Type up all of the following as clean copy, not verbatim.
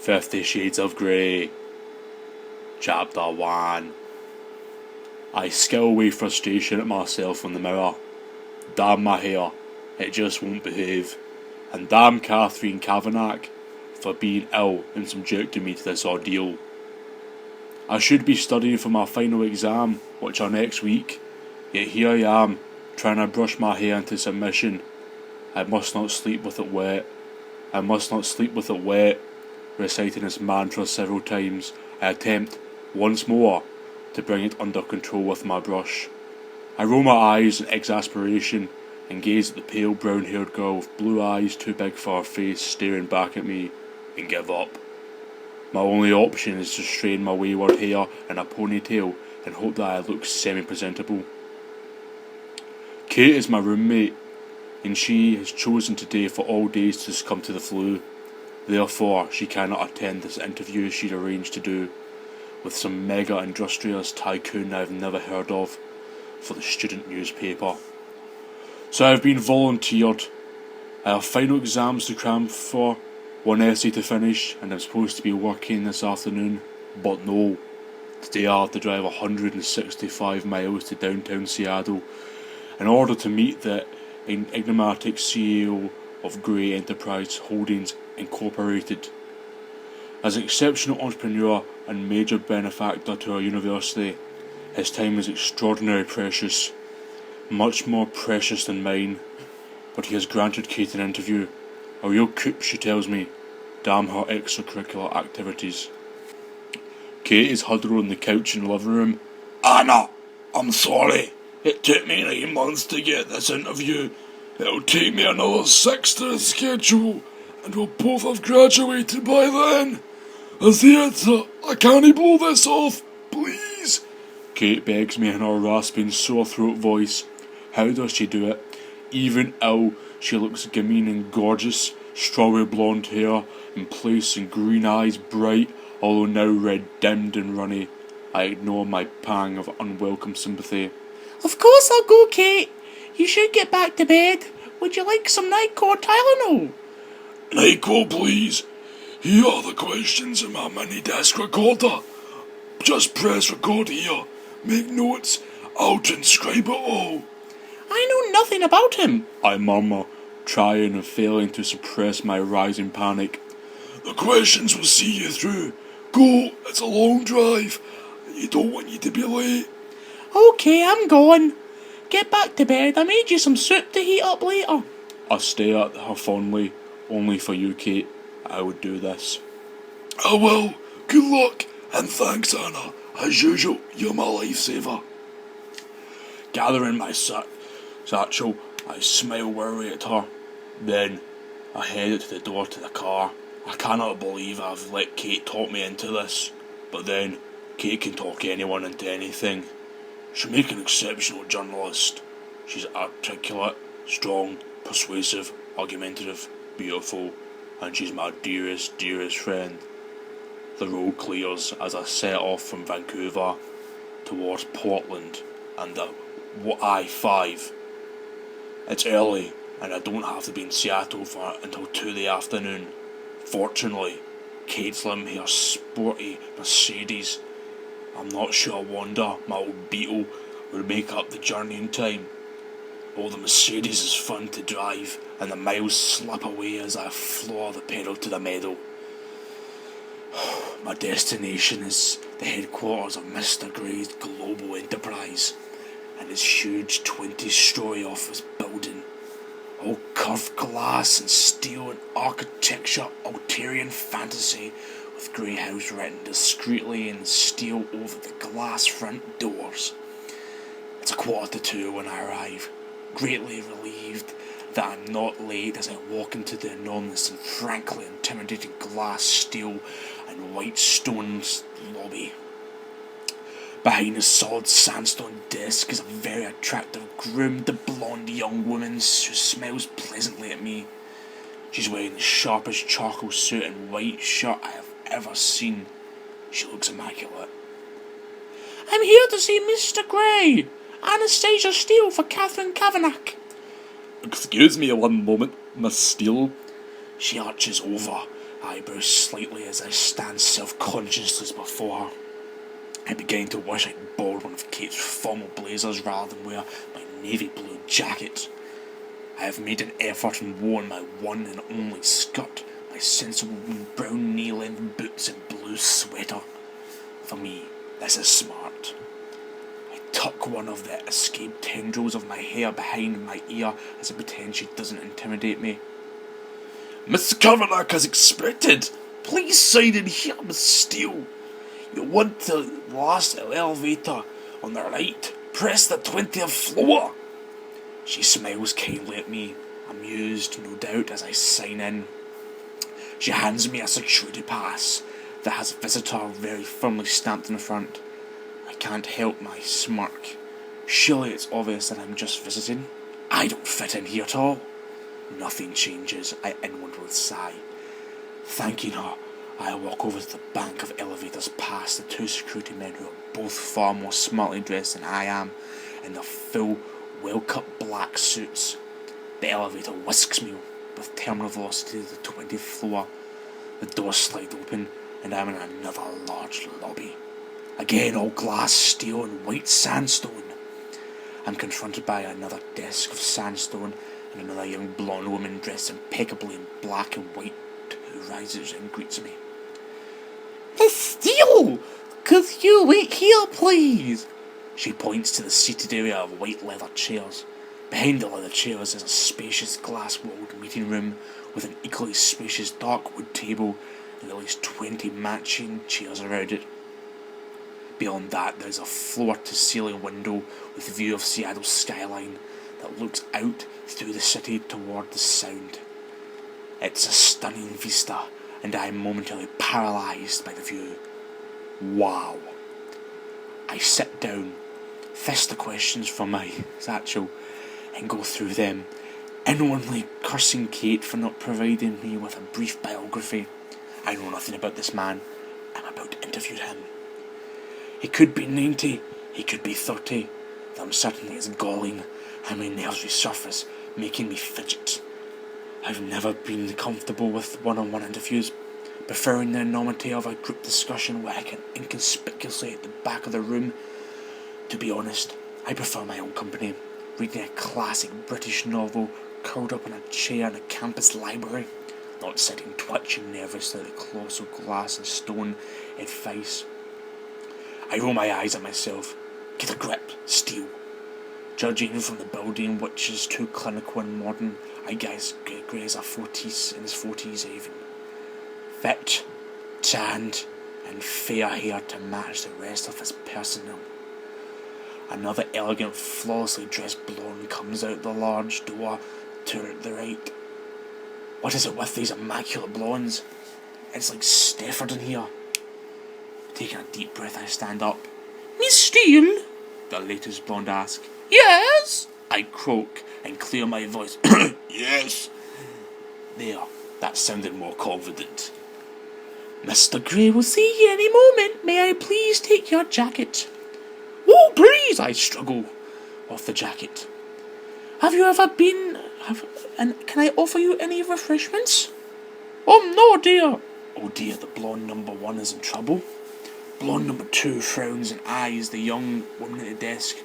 50 Shades of Grey. Chapter 1. I scowl away frustration at myself in the mirror. Damn my hair, it just won't behave. And damn Catherine Kavanagh for being ill and subjecting me to this ordeal. I should be studying for my final exam, which are next week, yet here I am, trying to brush my hair into submission. I must not sleep with it wet. I must not sleep with it wet. Reciting this mantra several times, I attempt, once more, to bring it under control with my brush. I roll my eyes in exasperation and gaze at the pale brown-haired girl with blue eyes too big for her face staring back at me, and give up. My only option is to strain my wayward hair in a ponytail and hope that I look semi-presentable. Kate is my roommate, and she has chosen today for all days to succumb to the flu. Therefore, she cannot attend this interview she'd arranged to do with some mega industrialist tycoon I've never heard of for the student newspaper. So I've been volunteered. I have final exams to cram for, one essay to finish, and I'm supposed to be working this afternoon. But no, today I have to drive 165 miles to downtown Seattle in order to meet the enigmatic CEO of Grey Enterprise Holdings Incorporated. As an exceptional entrepreneur and major benefactor to our university, his time is extraordinarily precious, much more precious than mine. But he has granted Kate an interview, a real coup, she tells me. Damn her extracurricular activities. Kate is huddled on the couch in the living room. Anna, I'm sorry. It took me 9 months to get this interview. It'll take me another 6 to the schedule, and we'll both have graduated by then. As the editor, I can't blow this off, please. Kate begs me in her rasping, sore throat voice. How does she do it? Even ill, she looks gamine and gorgeous, strawberry blonde hair in place and green eyes bright, although now red dimmed and runny. I ignore my pang of unwelcome sympathy. Of course I'll go, Kate. You should get back to bed. Would you like some Nyquil Tylenol? Nyquil, please. Here are the questions in my mini desk recorder. Just press record here. Make notes. I'll transcribe it all. I know nothing about him, I murmur, trying and failing to suppress my rising panic. The questions will see you through. Go, it's a long drive. You don't want you to be late. Okay, I'm going. Get back to bed. I made you some soup to heat up later. I stare at her fondly. Only for you, Kate, I would do this. I will. Good luck, and thanks, Anna. As usual, you're my lifesaver. Gathering my satchel, I smile wearily at her. Then, I headed to the door to the car. I cannot believe I've let Kate talk me into this. But then, Kate can talk anyone into anything. She'll make an exceptional journalist. She's articulate, strong, persuasive, argumentative, beautiful, and she's my dearest, dearest friend. The road clears as I set off from Vancouver towards Portland and the I-5. It's early, and I don't have to be in Seattle until 2 in the afternoon. Fortunately, Kate's lent me her sporty Mercedes. I'm not sure Wanda, my old Beetle, would make up the journey in time. Oh, the Mercedes is fun to drive, and the miles slip away as I floor the pedal to the metal. My destination is the headquarters of Mr. Grey's global enterprise, and his huge 20-story office building. All curved glass and steel and architecture, Alterian fantasy, with Grey House written discreetly in steel over the glass front doors. It's 1:45 when I arrive, greatly relieved that I'm not late as I walk into the enormous and frankly intimidating glass, steel and white stone lobby. Behind the solid sandstone desk is a very attractive, groomed blonde young woman who smiles pleasantly at me. She's wearing the sharpest charcoal suit and white shirt I have ever seen. She looks immaculate. I'm here to see Mr. Grey. Anastasia Steele for Catherine Kavanagh. Excuse me one moment, Miss Steele. She arches over, eyebrows slightly as I stand self-consciously before her. I began to wish I'd borrowed one of Kate's formal blazers rather than wear my navy blue jacket. I have made an effort and worn my one and only skirt, my sensible brown knee-length boots and blue sweater. For me, this is smart. I tuck one of the escaped tendrils of my hair behind my ear as I pretend she doesn't intimidate me. Mr. Kavanagh, as expected. Please sign in here, Miss Steele. You want the last elevator on the right. Press the 20th floor. She smiles kindly at me, amused, no doubt, as I sign in. She hands me a security pass that has visitor very firmly stamped in the front. I can't help my smirk. Surely it's obvious that I'm just visiting. I don't fit in here at all. Nothing changes, I inwardly sigh. Thanking her, I walk over to the bank of elevators past the two security men who are both far more smartly dressed than I am, in their full, well-cut black suits. The elevator whisks me with terminal velocity to the 20th floor. The doors slide open, and I'm in another large lobby. Again, all glass, steel, and white sandstone. I'm confronted by another desk of sandstone and another young blonde woman dressed impeccably in black and white who rises and greets me. Miss Steele, could you wait here, please? She points to the seated area of white leather chairs. Behind the leather chairs is a spacious glass-walled meeting room with an equally spacious dark wood table and at least 20 matching chairs around it. Beyond that, there is a floor-to-ceiling window with a view of Seattle's skyline that looks out through the city toward the Sound. It's a stunning vista, and I am momentarily paralysed by the view. Wow. I sit down, fist the questions from my satchel, and go through them, inwardly cursing Kate for not providing me with a brief biography. I know nothing about this man. I'm about to interview him. He could be 90, he could be 30. The uncertainty is galling, and my nerves resurface, making me fidget. I've never been comfortable with one-on-one interviews, preferring the anonymity of a group discussion where I can inconspicuously at the back of the room. To be honest, I prefer my own company, reading a classic British novel curled up in a chair in a campus library, not sitting twitching nervously at the colossal glass and stone edifice. I roll my eyes at myself. Get a grip, Steele. Judging from the building, which is too clinical and modern, I guess Gray's in his 40s even. Fit, tanned, and fair hair to match the rest of his personnel. Another elegant, flawlessly dressed blonde comes out the large door to the right. What is it with these immaculate blondes? It's like Stefford in here. Taking a deep breath, I stand up. Miss Steele? The latest blonde asks. Yes? I croak and clear my voice. Yes. There, that sounded more confident. Mr. Gray will see you any moment. May I please take your jacket? Oh, please, I struggle off the jacket. Have you ever been... and can I offer you any refreshments? Oh, no, dear. Oh dear, the blonde number 1 is in trouble. Blonde number 2 frowns and eyes the young woman at the desk.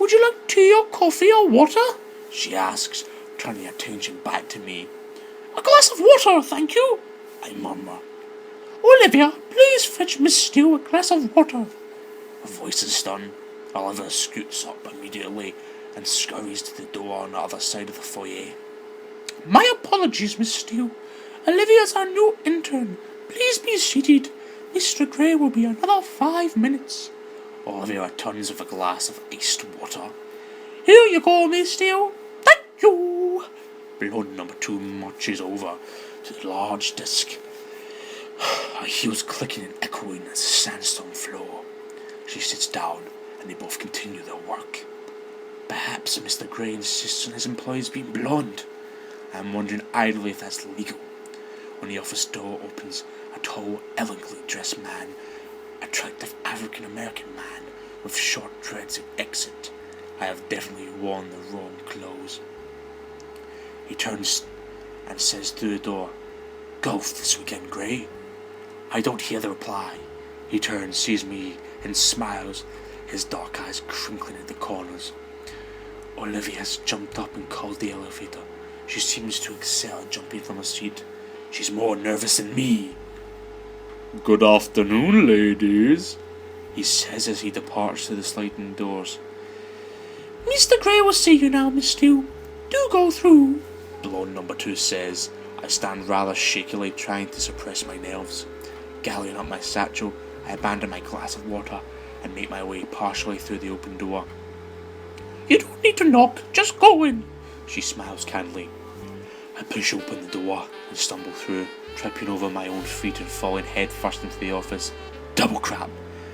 Would you like tea or coffee or water? She asks, turning her attention back to me. A glass of water, thank you. I murmur. Olivia, please fetch Miss Steele a glass of water. Her voice is stern. Olivia scoots up immediately and scurries to the door on the other side of the foyer. My apologies, Miss Steele. Olivia's our new intern. Please be seated. Mr. Gray will be another 5 minutes. Olivia returns with a glass of iced water. Here you go, Miss Steele. Thank you. Blonde number 2 marches over to the large desk. Her heels clicking and echoing the sandstone floor. She sits down and they both continue their work. Perhaps Mr. Gray insists on his employees being blonde. I'm wondering idly if that's legal. When the office door opens, a tall, elegantly dressed man, attractive African-American man with short dreads exit. I have definitely worn the wrong clothes. He turns and says through the door, golf this weekend, Gray? I don't hear the reply. He turns, sees me, and smiles, his dark eyes crinkling at the corners. Olivia has jumped up and called the elevator. She seems to excel at jumping from her seat. She's more nervous than me. Good afternoon, ladies. He says as he departs to the sliding doors. Mr. Gray will see you now, Miss Steele. Do go through, blonde number 2 says. I stand rather shakily, trying to suppress my nerves. Gallying up my satchel, I abandon my glass of water and make my way partially through the open door. You don't need to knock, just go in, she smiles candidly. I push open the door and stumble through, tripping over my own feet and falling head first into the office. Double crap,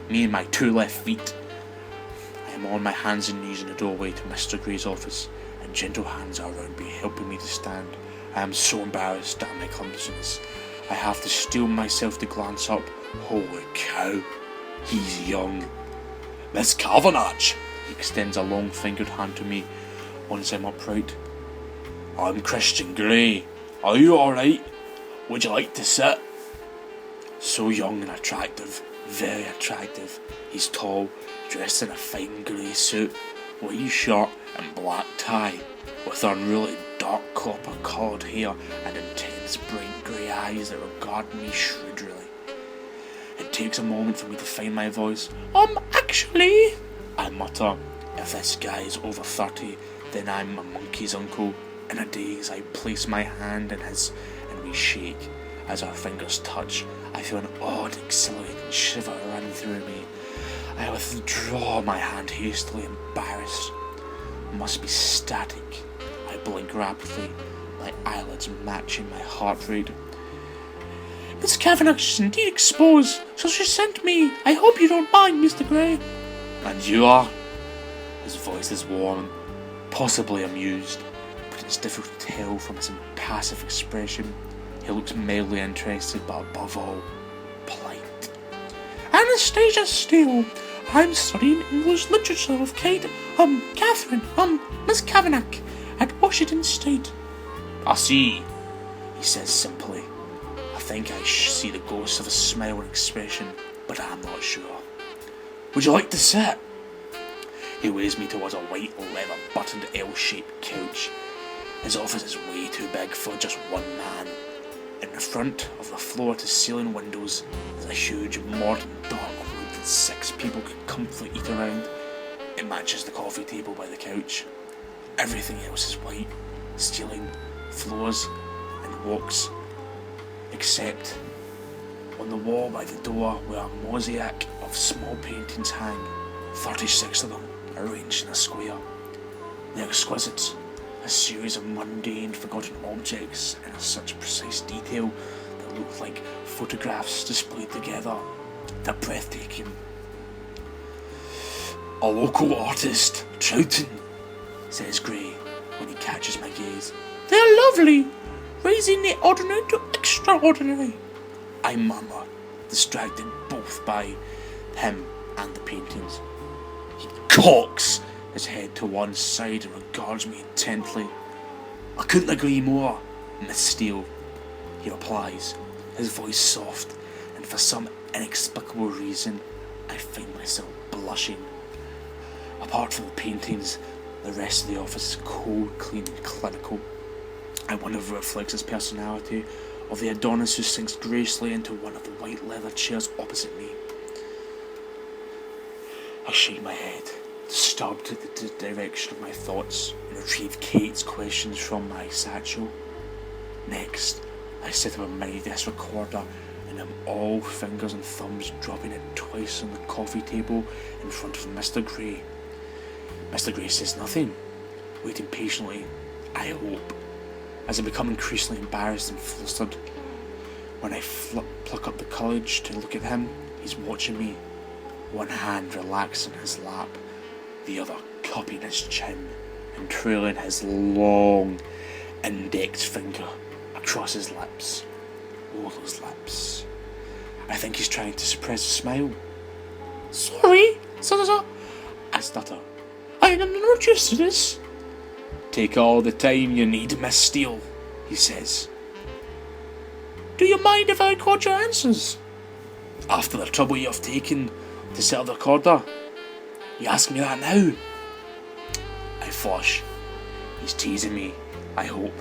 me and my 2 left feet. I am on my hands and knees in the doorway to Mr. Gray's office, and gentle hands are around me, helping me to stand. I am so embarrassed at my clumsiness. I have to steel myself to glance up. Holy cow, he's young. Miss Kavanagh, He extends a long-fingered hand to me once I'm upright. I'm Christian Grey. Are you alright? Would you like to sit? So young and attractive, very attractive. He's tall, dressed in a fine grey suit, white shirt and black tie, with unruly dark copper-coloured hair and intense bright grey eyes that regard me shrewdly. It takes a moment for me to find my voice. Actually, I mutter. If this guy is over 30, then I'm a monkey's uncle. In a daze, I place my hand in his and we shake. As our fingers touch, I feel an odd, exhilarating shiver run through me. I withdraw my hand hastily, embarrassed. Must be static. I blink rapidly, my eyelids matching my heart rate. Miss Kavanagh is indeed exposed, so she sent me. I hope you don't mind, Mr. Gray. And you are? His voice is warm, possibly amused, but it's difficult to tell from his impassive expression. He looks mildly interested, but above all, polite. Anastasia Steele. I'm studying English literature with Catherine, Miss Kavanagh, at Washington State. I see, he says simply. I think I see the ghost of a smile and expression, but I'm not sure. Would you like to sit? He waves me towards a white leather buttoned L-shaped couch. His office is way too big for just one man. In the front of the floor-to-ceiling windows is a huge modern dark wood that 6 people could comfortably eat around. It matches the coffee table by the couch. Everything else is white, ceiling, floors and walks, except on the wall by the door where a mosaic of small paintings hang, 36 of them arranged in a square. They're exquisite, a series of mundane, forgotten objects in such precise detail that look like photographs displayed together. They're breathtaking. A local artist, Troughton, says Gray when he catches my gaze. They're lovely, raising the ordinary to extraordinary. I murmur, distracted both by him and the paintings. He cocks his head to one side and regards me intently. I couldn't agree more, Miss Steele, he replies, his voice soft, and for some inexplicable reason, I find myself blushing. Apart from the paintings, the rest of the office is cold, clean and clinical. I wonder if it reflects his personality, of the Adonis who sinks gracefully into one of the white leather chairs opposite me. I shake my head, disturbed at the direction of my thoughts, and retrieve Kate's questions from my satchel. Next, I set up a mini disc recorder and am all fingers and thumbs, dropping it twice on the coffee table in front of Mr. Gray. Mr. Gray says nothing, waiting patiently, I hope, as I become increasingly embarrassed and flustered. When I pluck up the courage to look at him, he's watching me, one hand relaxed in his lap, the other cupping his chin and trailing his long index finger across his lips. Oh, those lips. I think he's trying to suppress a smile. Sorry, I stutter. I am not used to this. Take all the time you need, Miss Steele, he says. Do you mind if I record your answers? After the trouble you have taken to set up the recorder? You ask me that now? I flush. He's teasing me, I hope.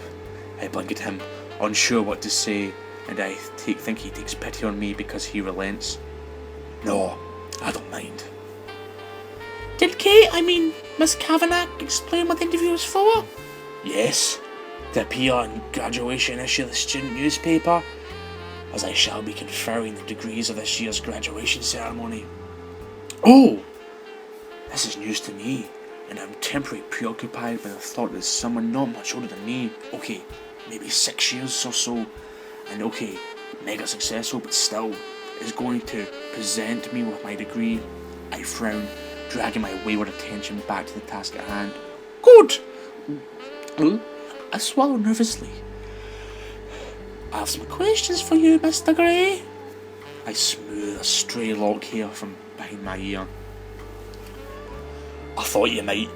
I blink at him, unsure what to say, and I think he takes pity on me because he relents. No, I don't mind. Did Miss Kavanagh, explain what the interview was for? Yes, to appear in graduation issue of the student newspaper, as I shall be conferring the degrees of this year's graduation ceremony. Oh! This is news to me, and I'm temporarily preoccupied by the thought that someone not much older than me, okay, maybe 6 years or so, and okay, mega successful, but still, is going to present me with my degree. I frown, dragging my wayward attention back to the task at hand. Good! I swallow nervously. I have some questions for you, Mr. Grey. I smooth a stray lock hair from behind my ear. I thought you might,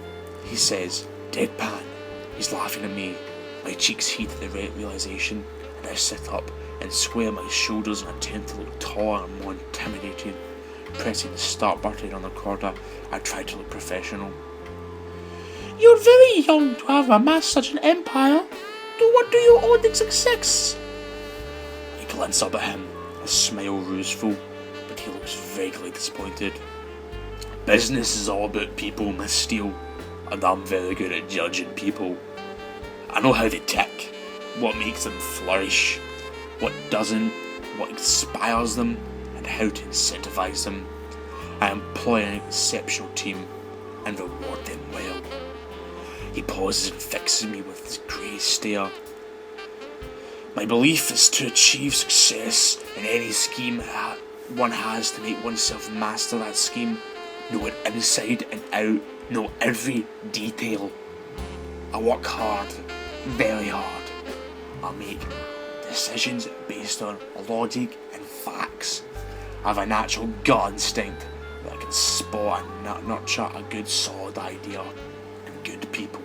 he says, deadpan. He's laughing at me. My cheeks heat at the realisation, and I sit up and square my shoulders in an attempt to look taller and more intimidating. Pressing the start button on the recorder, I try to look professional. You're very young to have amassed such an empire. What do you owe the success? I glance up at him, a smile ruseful, but he looks vaguely disappointed. Business is all about people, Miss Steele, and I'm very good at judging people. I know how they tick, what makes them flourish, what doesn't, what inspires them, and how to incentivize them. I employ an exceptional team and reward them well. He pauses and fixes me with his grey stare. My belief is to achieve success in any scheme one has to make oneself master that scheme, know it inside and out, know every detail. I work hard, very hard. I make decisions based on logic and facts. I have a natural gut instinct that I can spot and nurture a good solid idea and good people.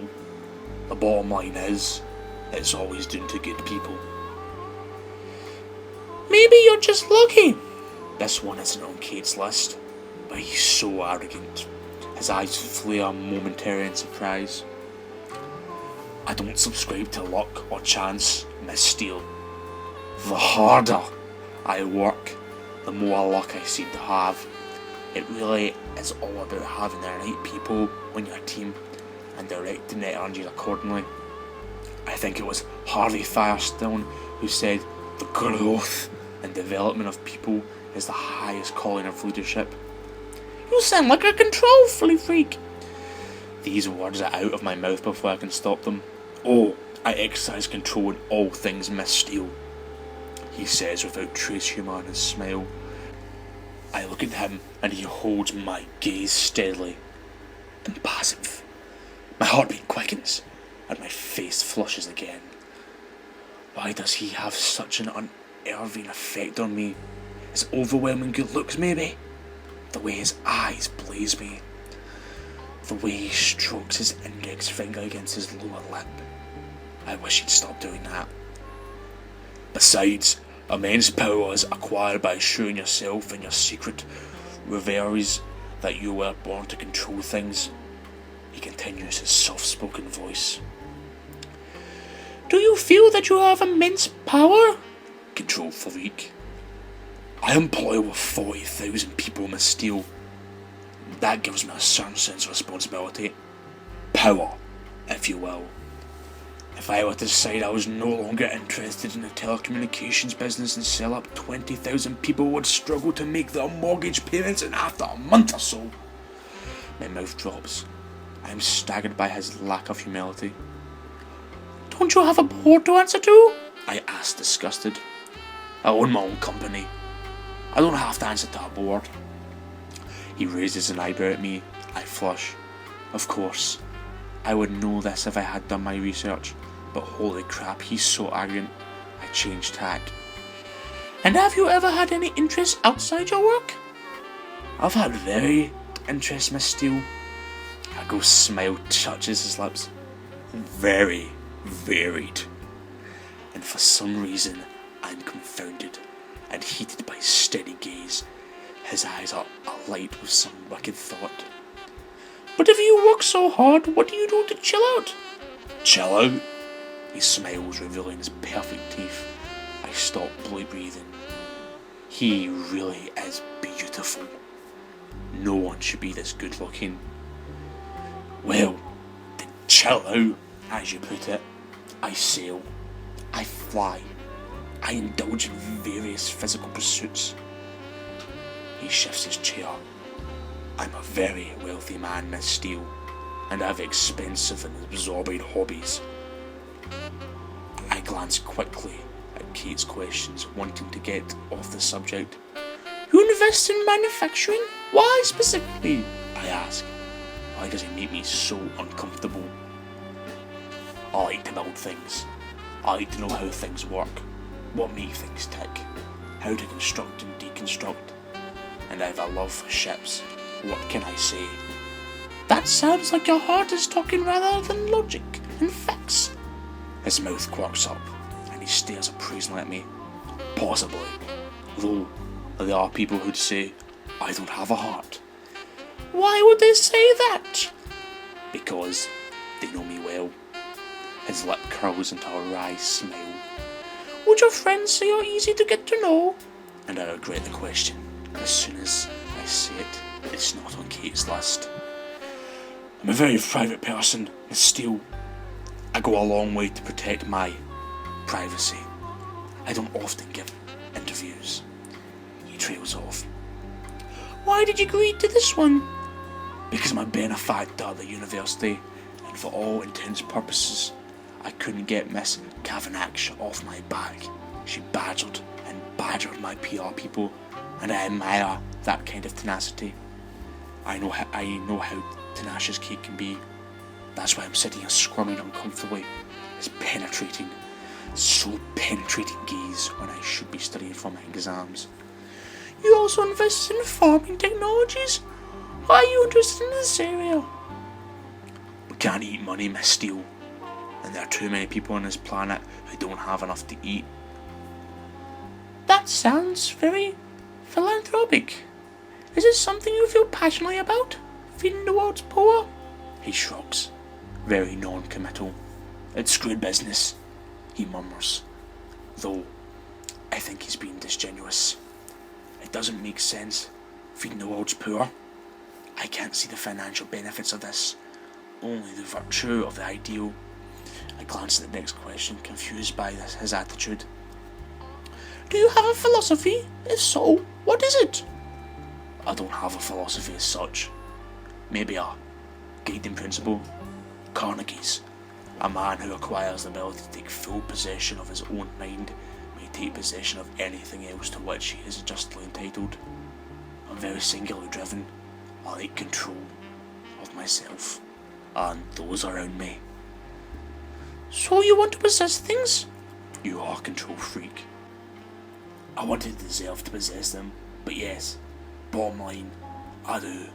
The bottom line is, it's always done to good people. Maybe you're just lucky. This one isn't on Kate's list, but he's so arrogant. His eyes flare momentarily in surprise. I don't subscribe to luck or chance, Miss Steele. The harder I work, the more luck I seem to have. It really is all about having the right people on your team and directing the energies accordingly. I think it was Harvey Firestone who said the growth and development of people is the highest calling of leadership. You sound like a control freak. These words are out of my mouth before I can stop them. Oh, I exercise control in all things, Miss Steele, he says without trace humour in his smile. I look at him and he holds my gaze steadily. Impassive. My heartbeat quickens and my face flushes again. Why does he have such an unnerving effect on me? His overwhelming good looks, maybe? The way his eyes blaze me. The way he strokes his index finger against his lower lip. I wish he'd stop doing that. Besides, immense power is acquired by assuring yourself in your secret reveries that you were born to control things. He continues his soft-spoken voice. Do you feel that you have immense power? Control freak. I employ over 40,000 people, Miss Steele. That gives me a certain sense of responsibility. Power, if you will. If I were to decide I was no longer interested in the telecommunications business and sell up 20,000 people would struggle to make their mortgage payments in after a month or so. My mouth drops. I am staggered by his lack of humility. Don't you have a board to answer to? I ask, disgusted. I own my own company. I don't have to answer to a board. He raises an eyebrow at me. I flush. Of course, I would know this if I had done my research, but holy crap, he's so arrogant. I change tack. And have you ever had any interests outside your work? I've had very interests, Miss Steele. A ghost smile touches his lips. Very varied. And for some reason, I'm confounded and heated by his steady gaze. His eyes are alight with some wicked thought. But if you work so hard, what do you do to chill out? Chill out? He smiles, revealing his perfect teeth. I stop breathing. He really is beautiful. No one should be this good looking. Well, to chill out, as you put it, I sail, I fly, I indulge in various physical pursuits. He shifts his chair. I'm a very wealthy man, Miss Steele, and I have expensive and absorbing hobbies. I glance quickly at Kate's questions, wanting to get off the subject. You invest in manufacturing? Why specifically? I ask. Why does it make me so uncomfortable? I like to build things. I like to know how things work, what makes things tick, how to construct and deconstruct. And I have a love for ships. What can I say? That sounds like your heart is talking rather than logic and facts. His mouth quirks up, and he stares appraisingly at me. Possibly, though there are people who'd say I don't have a heart. Why would they say that? Because they know me well. His lip curls into a wry smile. Would your friends say you're easy to get to know? And I regret the question. As soon as I say it, it's not on Kate's list. I'm a very private person, Miss Steele. I go a long way to protect my privacy. I don't often give interviews. He trails off. Why did you agree to this one? Because I'm a benefactor at the university, and for all intents and purposes, I couldn't get Miss Kavanagh off my back. She badgered and badgered my PR people, and I admire that kind of tenacity. I know how tenacious Kate can be. That's why I'm sitting here squirming uncomfortably. His penetrating, so penetrating gaze when I should be studying for my exams. You also invest in farming technologies? Why are you interested in this area? We can't eat money, Miss Steele. And there are too many people on this planet who don't have enough to eat. That sounds very philanthropic. Is this something you feel passionately about? Feeding the world's poor? He shrugs, very non-committal. It's good business, he murmurs. Though, I think he's being disingenuous. It doesn't make sense, feeding the world's poor. I can't see the financial benefits of this, only the virtue of the ideal. I glance at the next question, confused by his attitude. Do you have a philosophy? If so, what is it? I don't have a philosophy as such. Maybe a guiding principle. Carnegie's. A man who acquires the ability to take full possession of his own mind may take possession of anything else to which he is justly entitled. I'm very singularly driven. I like control of myself and those around me. So you want to possess things? You are a control freak. I want to deserve to possess them, but yes, bottom line, I do.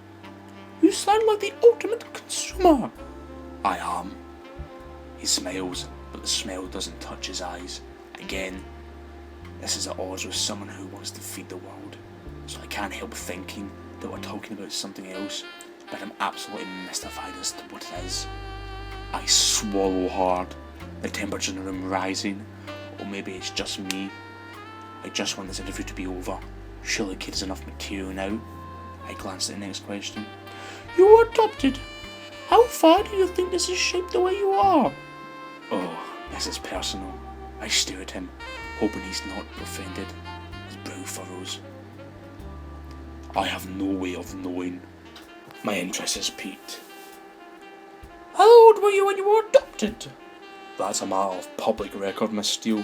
You sound like the ultimate consumer. I am. He smiles, but the smile doesn't touch his eyes. Again, this is at odds with someone who wants to feed the world, so I can't help thinking that we're talking about something else, but I'm absolutely mystified as to what it is. I swallow hard, the temperature in the room rising, or maybe it's just me. I just want this interview to be over. Surely Kate has enough material now. I glance at the next question. You were adopted. How far do you think this has shaped the way you are? Oh, this is personal. I stare at him, hoping he's not offended. His brow furrows. I have no way of knowing. My interest is piqued. How old were you when you were adopted? That's a matter of public record, Miss Steele.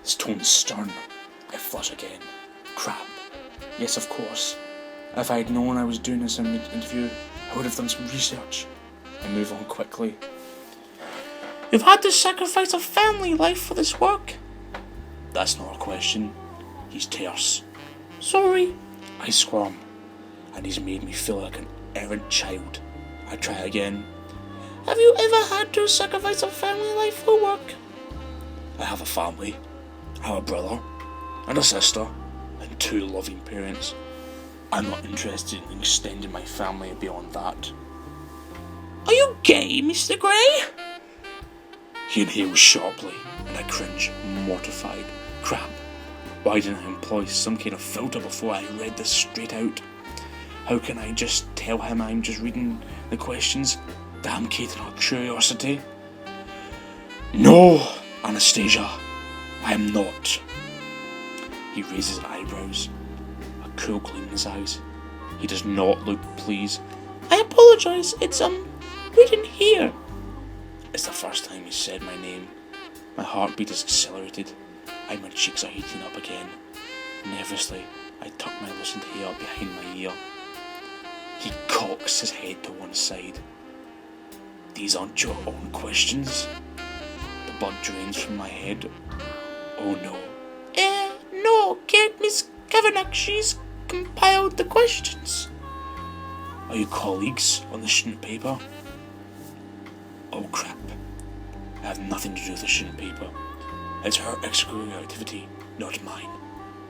His tone is stern. I flush again. Crap. Yes, of course. If I had known I was doing this interview, I would have done some research. I move on quickly. You've had to sacrifice a family life for this work? That's not a question. He's terse. Sorry. I squirm, and he's made me feel like an errant child. I try again. Have you ever had to sacrifice a family life for work? I have a family. I have a brother and a sister and 2 loving parents. I'm not interested in extending my family beyond that. Are you gay, Mr. Grey? He inhales sharply, and I cringe, mortified. Crap. Why didn't I employ some kind of filter before I read this straight out? How can I just tell him I'm just reading the questions? Damn Kate and her curiosity. No, Anastasia, I am not. He raises eyebrows, a cool gleam in his eyes. He does not look pleased. I apologize, it's, written here. It's the first time he said my name. My heartbeat is accelerated, and my cheeks are heating up again. Nervously, I tuck my loosened hair behind my ear. He cocks his head to one side. These aren't your own questions? The blood drains from my head. Oh no. No, Kate, Miss Kavanagh, she's compiled the questions. Are you colleagues on the student paper? Oh crap. I have nothing to do with the student paper. It's her extracurricular activity, not mine.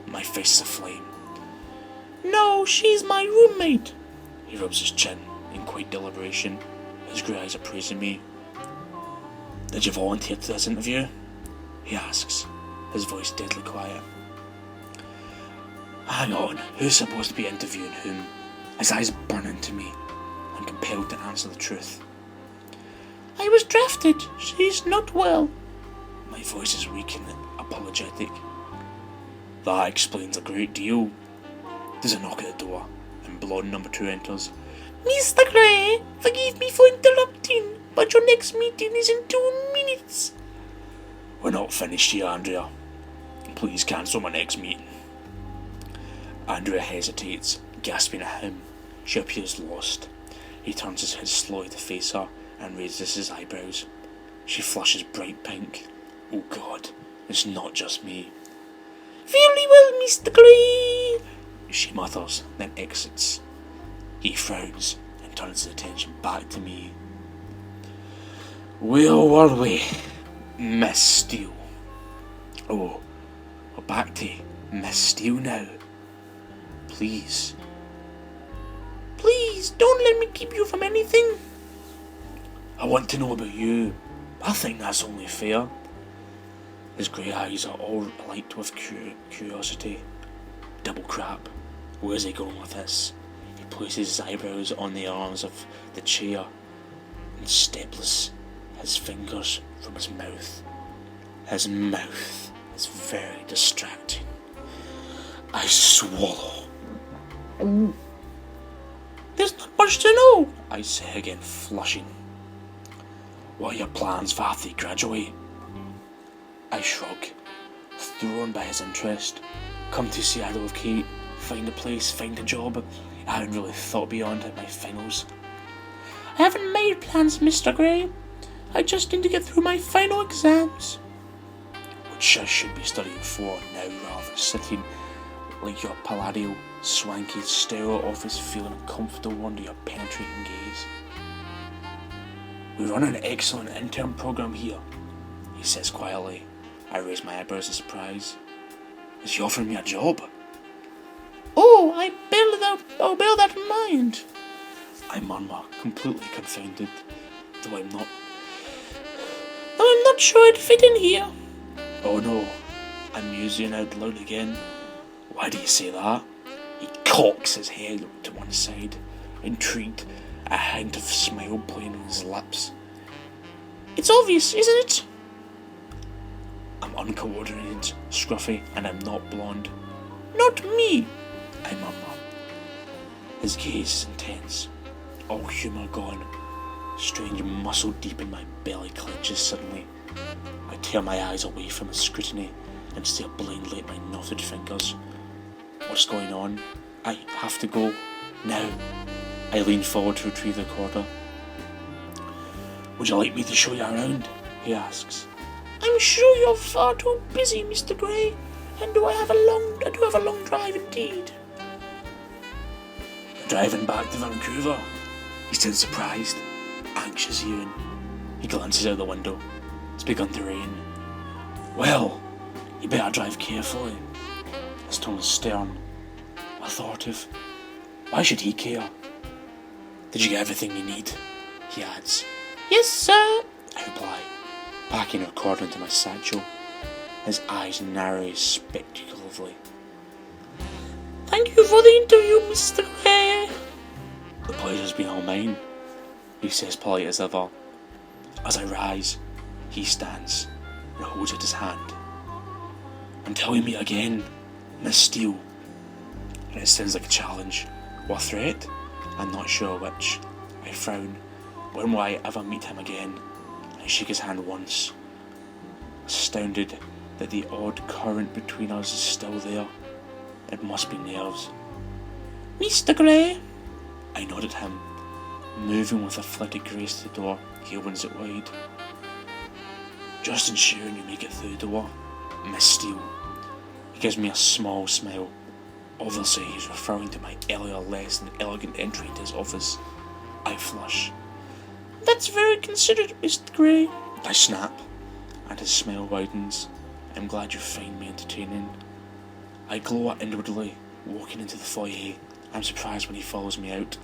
My face is aflame. No, she's my roommate. He rubs his chin in quiet deliberation. His grey eyes appraising me. Did you volunteer to this interview? He asks, his voice deadly quiet. Hang on, who's supposed to be interviewing whom? His eyes burn into me. I'm compelled to answer the truth. I was drafted. She's not well. My voice is weak and apologetic. That explains a great deal. There's a knock at the door, and blonde number 2 enters. Mr. Grey, forgive me for interrupting, but your next meeting is in 2 minutes. We're not finished here, Andrea. Please cancel my next meeting. Andrea hesitates, gasping at him. She appears lost. He turns his head slowly to face her and raises his eyebrows. She flushes bright pink. Oh God, it's not just me. Very well, Mr. Grey, she mutters, then exits. He frowns and turns his attention back to me. Where were we? Miss Steele. Oh, we're back to Miss Steele now. Please. Please, don't let me keep you from anything. I want to know about you. I think that's only fair. His grey eyes are all alight with curiosity. Double crap. Where's he going with this? He places his eyebrows on the arms of the chair and steps his fingers from his mouth. His mouth is very distracting. I swallow. There's not much to know, I say again, flushing. What are your plans for after you graduate? I shrug, thrown by his interest. Come to Seattle with Kate, find a place, find a job. I haven't really thought beyond my finals. I haven't made plans, Mr. Grey. I just need to get through my final exams. Which I should be studying for now rather than sitting like your Palladio, swanky, sterile office feeling uncomfortable under your penetrating gaze. We run an excellent intern program here, he says quietly. I raise my eyebrows in surprise. Is he offering me a job? Oh, I'll bear that in mind. I murmur, completely confounded, though I'm not sure I'd fit in here. Oh no, I'm musing out loud again. Why do you say that? He cocks his head to one side, intrigued, a hint of smile playing on his lips. It's obvious, isn't it? I'm uncoordinated, scruffy, and I'm not blonde. Not me, I murmur. His gaze is intense, all humour gone. Strange muscle deep in my belly clenches suddenly. I tear my eyes away from his scrutiny and stare blindly at my knotted fingers. What's going on? I have to go. Now. I lean forward to retrieve the recorder. Would you like me to show you around? He asks. I'm sure you're far too busy, Mr. Grey, and I do have a long drive indeed. Driving back to Vancouver? He said, surprised, anxious even. He glances out the window. It's begun to rain. Well, You better drive carefully. His tone is stern, authoritative. Why should he care? Did you get everything you need? He adds. Yes, sir, I reply, packing a recorder into my satchel, his eyes narrow speculatively. Thank you for the interview, Mr. Gray. The pleasure's been all mine, he says, polite as ever. As I rise, he stands and holds out his hand. Until we meet again, Miss Steele. And it sounds like a challenge, or a threat. I'm not sure which. I frown. When will I ever meet him again? I shake his hand once, astounded that the odd current between us is still there. It must be nerves. Mr. Gray. I nod at him. Moving with athletic grace to the door, he opens it wide. Just ensuring you make it through the door, Miss Steele. He gives me a small smile. Obviously he's referring to my earlier less than elegant entry into his office. I flush. That's very considerate, Mr. Gray. I snap, and his smile widens. I'm glad you find me entertaining. I glow inwardly, walking into the foyer. I'm surprised when he follows me out.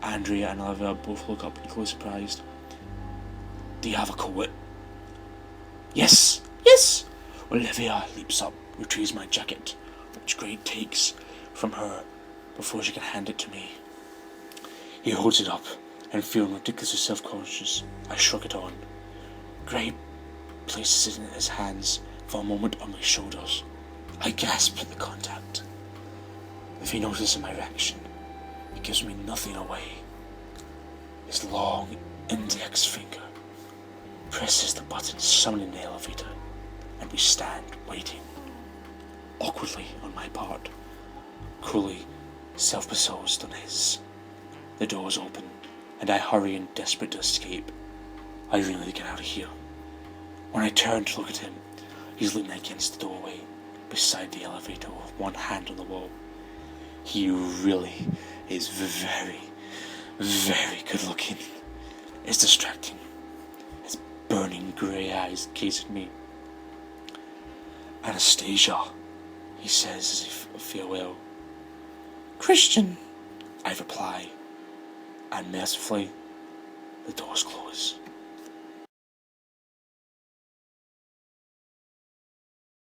Andrea and Olivia both look up equally surprised. Do you have a coat? Yes, yes! Olivia leaps up, retrieves my jacket, which Gray takes from her before she can hand it to me. He holds it up, and feeling ridiculously self-conscious, I shrug it on. Gray places it in his hands for a moment on my shoulders. I gasp at the contact. If he notices my reaction, he gives me nothing away. His long index finger presses the button summoning the elevator, and we stand waiting. Awkwardly on my part, coolly self-possessed on his. The doors open, and I hurry in, desperate to escape. I really need to get out of here. When I turn to look at him, he's leaning against the doorway, beside the elevator with one hand on the wall. He really is very, very good looking. It's distracting. His burning grey eyes gaze at me. Anastasia, he says as if farewell. Christian, I reply, and mercifully, the doors close.